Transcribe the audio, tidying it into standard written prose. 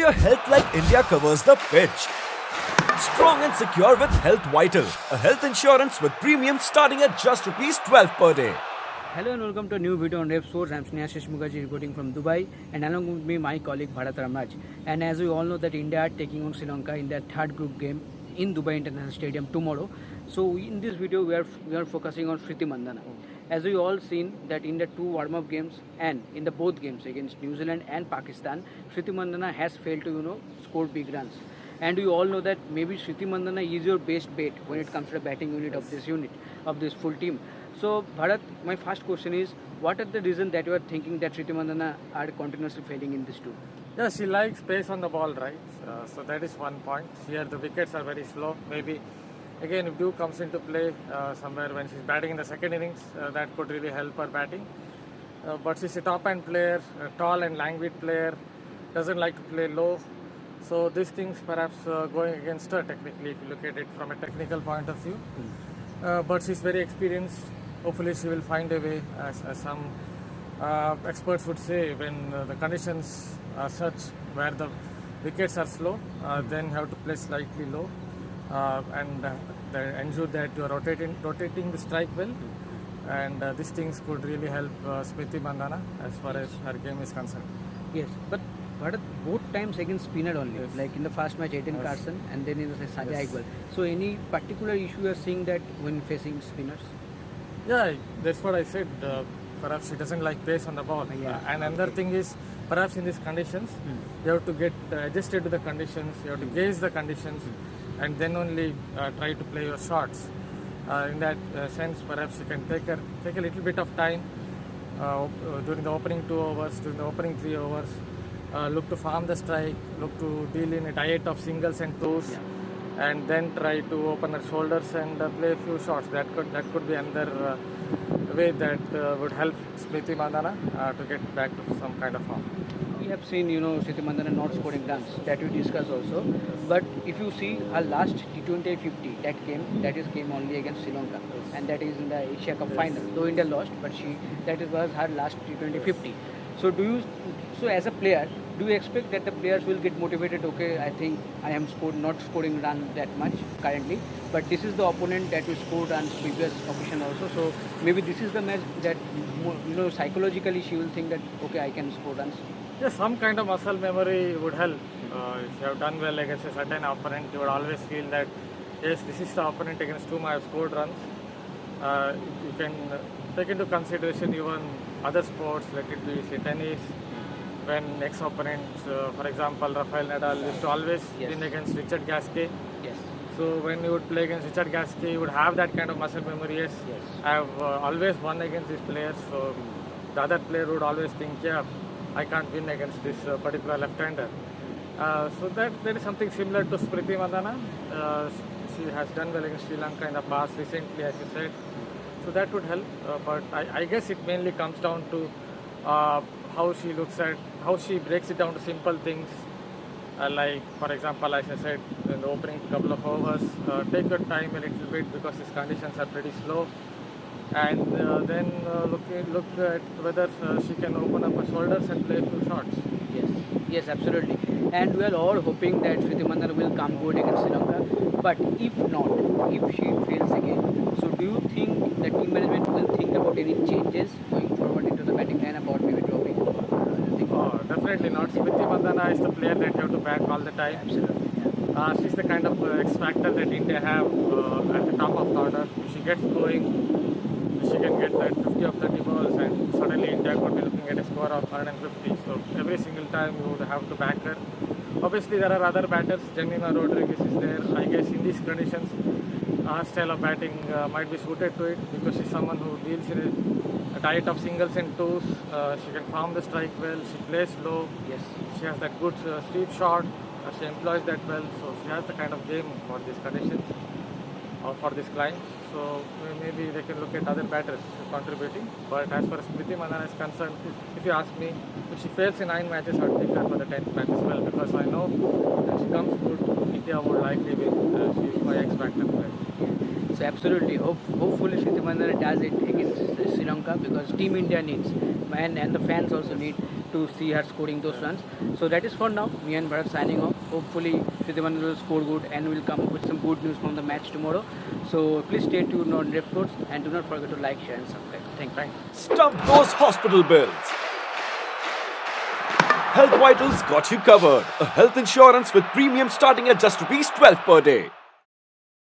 your health like India covers the pitch. Strong and secure with Health Vital, a health insurance with premium starting at just rupees 12 per day. Hello and welcome to a new video on Revsportz. I'm Snehasis Mukherjee reporting from Dubai, and along with me my colleague Bharat Ramraj. And as we all know that India are taking on Sri Lanka in their third group game in Dubai International Stadium tomorrow. So in this video we are focusing on Smriti Mandhana. As we all seen that in the two warm-up games and in the both games against New Zealand and Pakistan, Smriti Mandhana has failed to score big runs. And we all know that maybe Smriti Mandhana is your best bet when it comes to the batting unit of this full team. So Bharat, my first question is, what are the reasons that you are thinking that Smriti Mandhana are continuously failing in this tour? Yeah, she likes pace on the ball, right? So that is one point. Here the wickets are very slow. Maybe again if dew comes into play somewhere when she's batting in the second innings, that could really help her batting. But she's a top-end player, a tall and languid player, doesn't like to play low. So these things perhaps going against her technically if you look at it from a technical point of view. But she's very experienced. Hopefully she will find a way, as some experts would say, when the conditions are such where the wickets are slow, then you have to play slightly low and ensure that you are rotating the strike well. And these things could really help Smriti Mandhana as far as her game is concerned. Yes, but both times against spinner only, like in the first match Aiden Carson and then in the Saja Iqbal. So any particular issue you are seeing that when facing spinners? Yeah, that's what I said. Perhaps she doesn't like pace on the ball. And another thing is, perhaps in these conditions, you have to get adjusted to the conditions, you have to gauge the conditions, and then only try to play your shots. In that sense, perhaps you can take a little bit of time during the opening 2 overs, during the opening 3 overs. Look to farm the strike, look to deal in a diet of singles and twos, and then try to open her shoulders and play a few shots. That could be another way that would help Smriti Mandhana to get back to some kind of form. We have seen, Smriti Mandhana not scoring runs, that we discussed also. But if you see her last T20 50, that came only against Sri Lanka, and that is in the Asia Cup final. Though India lost, but that was her last T20 50. So as a player, do you expect that the players will get motivated? Okay, I think I am not scoring runs that much currently, but this is the opponent that we scored runs previous occasion also. So maybe this is the match that psychologically she will think that okay, I can score runs. Yeah, some kind of muscle memory would help. If you have done well against a certain opponent, you would always feel that yes, this is the opponent against whom I have scored runs. You can take into consideration even other sports, let it be say tennis, when ex-opponents, for example, Rafael Nadal used to always win against Richard Gasquet. Yes. So when you would play against Richard Gasquet, you would have that kind of muscle memory. Yes. I have always won against these players. So the other player would always think, yeah, I can't win against this particular left-hander. So that is something similar to Smriti Mandhana. She has done well against Sri Lanka in the past recently, as you said. So that would help. But I guess it mainly comes down to how she breaks it down to simple things. Like, for example, as I said, in the opening couple of overs, take your time a little bit because these conditions are pretty slow. And then look at whether she can open up her shoulders and play a few shots. Yes, absolutely. And we are all hoping that Smriti Mandhana will come good against Sri Lanka. But if not, if she fails again, so do you think the team management will think about any changes going forward into the batting lineup or maybe dropping? Definitely not. Smriti Mandhana is the player that you have to back all the time. Absolutely. She's the kind of X factor that India have at the top of the order. If she gets going, she can get that 50 of 30 balls, and suddenly India could be looking at a score of 150. So every single time you would have to back her. Obviously there are other batters. Jemima Rodriguez is there. I guess in these conditions her style of batting might be suited to it because she's someone who deals in a diet of singles and twos. She can farm the strike well. She plays low. Yes. She has that good sweep shot. She employs that well. So she has the kind of game for these conditions or for this client. So maybe they can look at other batters contributing. But as far as Smriti Mandhana is concerned, if you ask me, if she fails in 9 matches, I would pick her for the 10th match as well, because I know if she comes good, India would likely win. She is my X factor player. So absolutely, hopefully Smriti Mandhana does it against Sri Lanka, because Team India needs, and the fans also need to see her scoring those runs. So that is for now. Me and Bharat signing off. Hopefully, Smriti Mandhana will score good and will come up with some good news from the match tomorrow. So please stay tuned on Revsportz and do not forget to like, share, and subscribe. Thank you. Stump those hospital bills. Health Vitals got you covered. A health insurance with premium starting at just rupees 12 per day.